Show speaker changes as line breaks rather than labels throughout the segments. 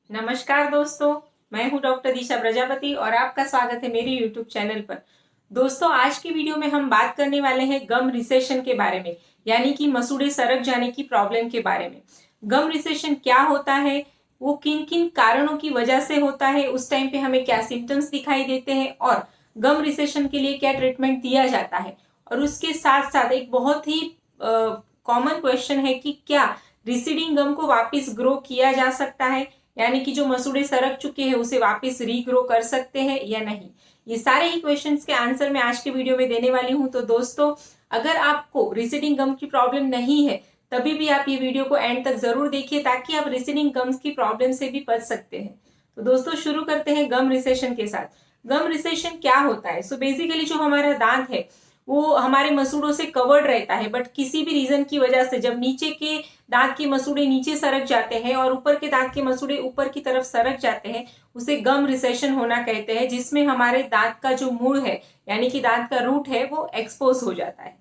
नमस्कार दोस्तों, मैं हूं डॉक्टर दिशा प्रजापति और आपका स्वागत है मेरे यूट्यूब चैनल पर। दोस्तों, आज की वीडियो में हम बात करने वाले हैं गम रिसेशन के बारे में, यानी कि मसूड़े सरक जाने की प्रॉब्लम के बारे में। गम रिसेशन क्या होता है, वो किन किन कारणों की वजह से होता है, उस टाइम पे हमें क्या सिम्टम्स दिखाई देते हैं और गम रिसेशन के लिए क्या ट्रीटमेंट दिया जाता है। और उसके साथ साथ एक बहुत ही कॉमन क्वेश्चन है कि क्या रिसीडिंग गम को वापस ग्रो किया जा सकता है, यानी कि जो मसूड़े सरक चुके हैं उसे वापस रीग्रो कर सकते हैं या नहीं। ये सारे ही क्वेश्चंस के आंसर मैं आज की वीडियो में देने वाली हूं। तो दोस्तों, अगर आपको रिसीडिंग गम की प्रॉब्लम नहीं है तभी भी आप ये वीडियो को एंड तक जरूर देखिए, ताकि आप रिसीडिंग गम्स की प्रॉब्लम से भी बच सकते हैं। तो दोस्तों, शुरू करते हैं गम रिसेशन के साथ। गम रिसेशन क्या होता है? सो बेसिकली जो हमारा दांत है वो हमारे मसूड़ों से कवर्ड रहता है, बट किसी भी रीजन की वजह से जब नीचे के दांत के मसूड़े नीचे सरक जाते हैं और ऊपर के दांत के मसूड़े ऊपर की तरफ सरक जाते हैं, उसे गम रिसेशन होना कहते हैं, जिसमें हमारे दांत का जो मूल है यानी कि दांत का रूट है वो एक्सपोज हो जाता है।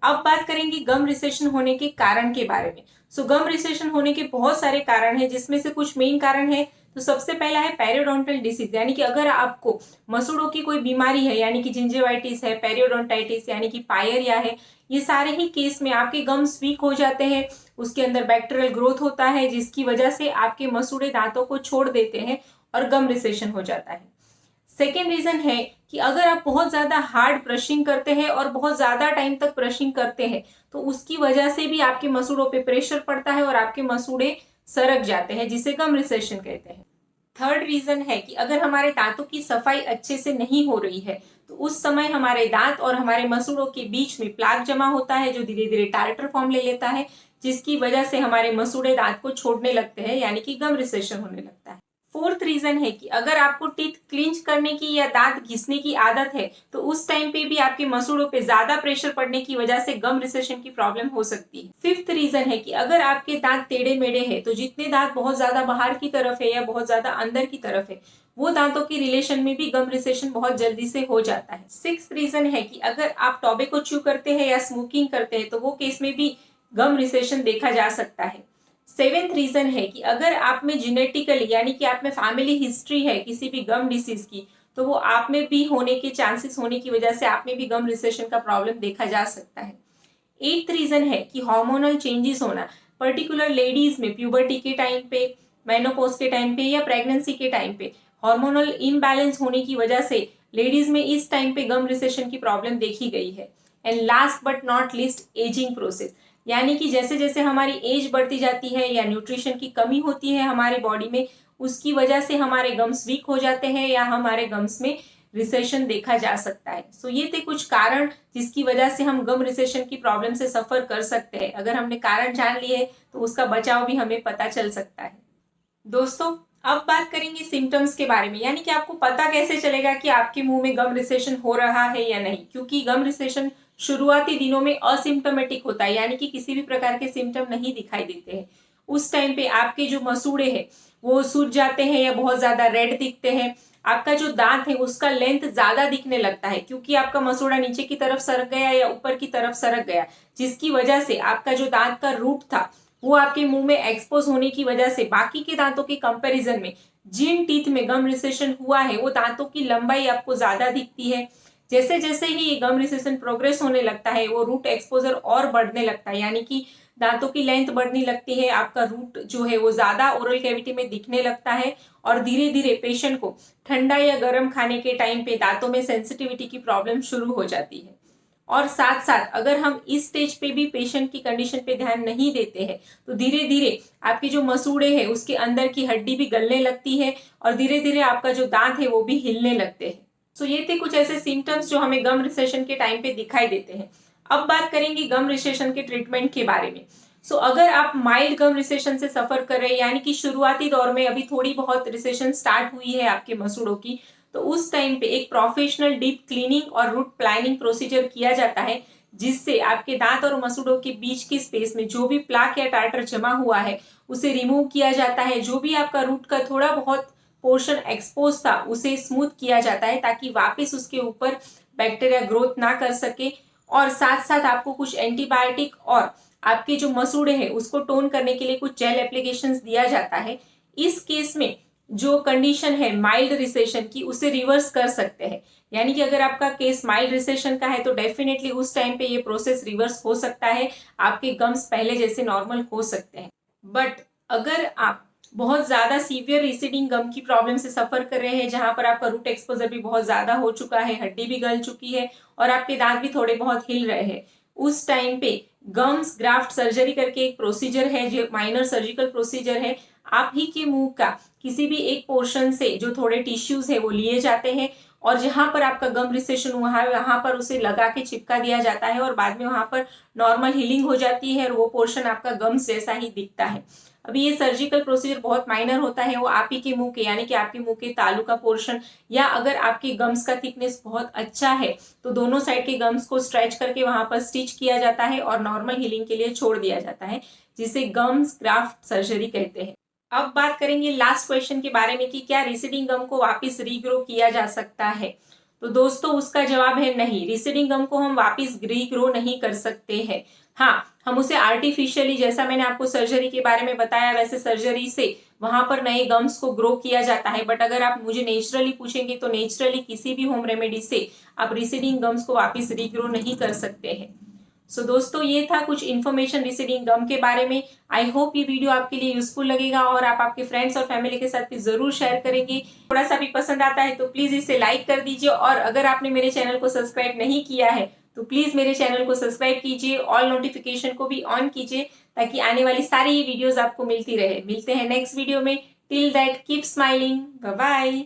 अब बात करेंगे गम रिसेशन होने के कारण के बारे में। गम रिसेशन होने के बहुत सारे कारण हैं, जिसमें से कुछ मेन कारण है। तो सबसे पहला है पेरियोडोंटल डिसीज, यानी कि अगर आपको मसूड़ों की कोई बीमारी है, यानी कि जिंजिवाइटिस है, पेरियोडोंटाइटिस यानी कि पायरिया है, ये सारे ही केस में आपके गम्स वीक हो जाते हैं। उसके अंदर बैक्टीरियल ग्रोथ होता है, जिसकी वजह से आपके मसूड़े दांतों को छोड़ देते हैं और गम रिसेशन हो जाता है। सेकेंड रीजन है कि अगर आप बहुत ज्यादा हार्ड ब्रशिंग करते हैं और बहुत ज्यादा टाइम तक ब्रशिंग करते हैं, तो उसकी वजह से भी आपके मसूड़ों पे प्रेशर पड़ता है और आपके मसूड़े सरक जाते हैं, जिसे गम रिसेशन कहते हैं। थर्ड रीजन है कि अगर हमारे दांतों की सफाई अच्छे से नहीं हो रही है, तो उस समय हमारे दांत और हमारे मसूड़ों के बीच में प्लाक जमा होता है, जो धीरे धीरे टार्टर फॉर्म ले लेता है, जिसकी वजह से हमारे मसूड़े दांत को छोड़ने लगते हैं, यानी कि गम रिसेशन होने लगता है। फोर्थ रीजन है कि अगर आपको टीथ क्लिंच करने की या दांत घिसने की आदत है, तो उस टाइम पे भी आपके मसूड़ों पे ज्यादा प्रेशर पड़ने की वजह से गम रिसेशन की प्रॉब्लम हो सकती है। फिफ्थ रीजन है कि अगर आपके दांत टेढ़े मेढ़े हैं, तो जितने दांत बहुत ज्यादा बाहर की तरफ है या बहुत ज्यादा अंदर की तरफ है, वो दांतों के रिलेशन में भी गम रिसेशन बहुत जल्दी से हो जाता है। सिक्स रीजन है कि अगर आप टॉबैको च्यू करते हैं या स्मोकिंग करते हैं, तो वो केस में भी गम रिसेशन देखा जा सकता है। सेवेंथ रीजन है कि अगर आप में जेनेटिकली, यानी कि आप में फैमिली हिस्ट्री है किसी भी गम डिसीज की, तो वो आप में भी होने के चांसेस होने की वजह से आप में भी गम रिसेशन का प्रॉब्लम देखा जा सकता है। एट्थ रीजन है कि हार्मोनल चेंजेस होना, पर्टिकुलर लेडीज में प्यूबर्टी के टाइम पे, मेनोपॉज के टाइम पे या प्रेगनेंसी के टाइम पे हार्मोनल इम्बैलेंस होने की वजह से लेडीज में इस टाइम पे गम रिसेशन की प्रॉब्लम देखी गई है। And last but not least, ageing process, यानी कि जैसे जैसे हमारी एज बढ़ती जाती है या न्यूट्रिशन की कमी होती है हमारी बॉडी में, उसकी वजह से हमारे गम्स वीक हो जाते हैं या हमारे गम्स में रिसेशन देखा जा सकता है। ये थे कुछ कारण जिसकी वजह से हम गम रिसेशन की प्रॉब्लम से सफर कर सकते हैं। अगर हमने कारण जान लिए तो उसका बचाव भी हमें पता चल सकता है। दोस्तों, अब बात करेंगे सिम्टम्स के बारे में, यानी कि आपको पता कैसे चलेगा कि आपके मुंह में गम रिसेशन हो रहा है या नहीं। क्योंकि गम रिसेशन शुरुआती दिनों में असिम्टोमेटिक होता है, यानी कि किसी भी प्रकार के सिम्टम नहीं दिखाई देते हैं। उस टाइम पे आपके जो मसूड़े हैं वो सूज जाते हैं या बहुत ज्यादा रेड दिखते हैं। आपका जो दांत है उसका लेंथ ज्यादा दिखने लगता है, क्योंकि आपका मसूड़ा नीचे की तरफ सरक गया या ऊपर की तरफ सरक गया, जिसकी वजह से आपका जो दांत का रूट था वो आपके मुंह में एक्सपोज होने की वजह से बाकी के दांतों के कंपैरिजन में जिन टीथ में गम रिसेशन हुआ है वो दांतों की लंबाई आपको ज्यादा दिखती है। जैसे जैसे ही ये गम रिसेशन प्रोग्रेस होने लगता है, वो रूट एक्सपोजर और बढ़ने लगता है, यानी कि दांतों की लेंथ बढ़ने लगती है, आपका रूट जो है वो ज्यादा ओरल कैविटी में दिखने लगता है और धीरे धीरे पेशेंट को ठंडा या गर्म खाने के टाइम पे दांतों में सेंसिटिविटी की प्रॉब्लम शुरू हो जाती है। और साथ साथ अगर हम इस स्टेज पे भी पेशेंट की कंडीशन पे ध्यान नहीं देते हैं, तो धीरे धीरे आपके जो मसूड़े हैं उसके अंदर की हड्डी भी गलने लगती है और धीरे धीरे आपका जो दांत है वो भी हिलने लगते हैं। ये थे कुछ ऐसे सिम्टम्स जो हमें गम रिसेशन के टाइम पे दिखाई देते हैं। अब बात करेंगे गम रिसेशन के ट्रीटमेंट के बारे में। अगर आप माइल्ड गम रिसेशन से सफर कर रहे हैं, यानी कि शुरुआती दौर में अभी थोड़ी बहुत रिसेशन स्टार्ट हुई है आपके मसूड़ों की, तो उस टाइम पे एक प्रोफेशनल डीप क्लीनिंग और रूट प्लानिंग प्रोसीजर किया जाता है, जिससे आपके दांत और मसूड़ों के बीच की स्पेस में जो भी प्लाक या टार्टर जमा हुआ है उसे रिमूव किया जाता है। जो भी आपका रूट का थोड़ा बहुत पोर्शन एक्सपोज था उसे स्मूथ किया जाता है, ताकि वापस उसके ऊपर बैक्टीरिया ग्रोथ ना कर सके। और साथ साथ आपको कुछ एंटीबायोटिक और आपके जो मसूड़े हैं उसको टोन करने के लिए कुछ जेल एप्लीकेशंस दिया जाता है। इस केस में जो कंडीशन है माइल्ड रिसेशन की उसे रिवर्स कर सकते हैं। यानी कि अगर आपका केस माइल्ड रिसेशन का है तो डेफिनेटली उस टाइम पे ये प्रोसेस रिवर्स हो सकता है, आपके गम्स पहले जैसे नॉर्मल हो सकते हैं। बट अगर आप बहुत ज्यादा सीवियर रिसीडिंग गम की प्रॉब्लम से सफर कर रहे हैं, जहां पर आपका रूट एक्सपोजर भी बहुत ज्यादा हो चुका है, हड्डी भी गल चुकी है और आपके दांत भी थोड़े बहुत हिल रहे हैं, उस टाइम पे गम्स ग्राफ्ट सर्जरी करके एक प्रोसीजर है जो माइनर सर्जिकल प्रोसीजर है। आप ही के मुंह का किसी भी एक पोर्शन से जो थोड़े टिश्यूज है वो लिए जाते हैं और जहां पर आपका गम रिसेशन हुआ है वहां पर उसे लगा के चिपका दिया जाता है और बाद में वहां पर नॉर्मल हीलिंग हो जाती है और वो पोर्शन आपका गम्स जैसा ही दिखता है। अभी ये सर्जिकल प्रोसीजर बहुत माइनर होता है, वो आप ही के मुंह के यानी कि आपके मुंह के तालू का पोर्शन या अगर आपके गम्स का थिकनेस बहुत अच्छा है तो दोनों साइड के गम्स को स्ट्रेच करके वहां पर स्टिच किया जाता है और नॉर्मल हीलिंग के लिए छोड़ दिया जाता है, जिसे गम्स ग्राफ्ट सर्जरी कहते हैं। अब बात करेंगे लास्ट क्वेश्चन के बारे में कि क्या रिसीडिंग गम को वापस रीग्रो किया जा सकता है। तो दोस्तों उसका जवाब है नहीं, रिसीडिंग गम को हम वापस रीग्रो नहीं कर सकते हैं। हाँ, हम उसे आर्टिफिशियली, जैसा मैंने आपको सर्जरी के बारे में बताया वैसे सर्जरी से वहां पर नए गम्स को ग्रो किया जाता है। बट अगर आप मुझे नेचुरली पूछेंगे तो नेचुरली किसी भी होम रेमेडी से आप रिसीडिंग गम्स को वापस रीग्रो नहीं कर सकते हैं। सो दोस्तों ये था कुछ इन्फॉर्मेशन रिसीडिंग गम के बारे में। आई होप ये वीडियो आपके लिए यूजफुल लगेगा और आप आपके फ्रेंड्स और फैमिली के साथ भी जरूर शेयर करेंगे। थोड़ा सा भी पसंद आता है तो प्लीज इसे लाइक कर दीजिए और अगर आपने मेरे चैनल को सब्सक्राइब नहीं किया है तो प्लीज मेरे चैनल को सब्सक्राइब कीजिए, ऑल नोटिफिकेशन को भी ऑन कीजिए ताकि आने वाली सारी वीडियोज आपको मिलती रहे। मिलते हैं नेक्स्ट वीडियो में। Till that keep smiling, bye bye.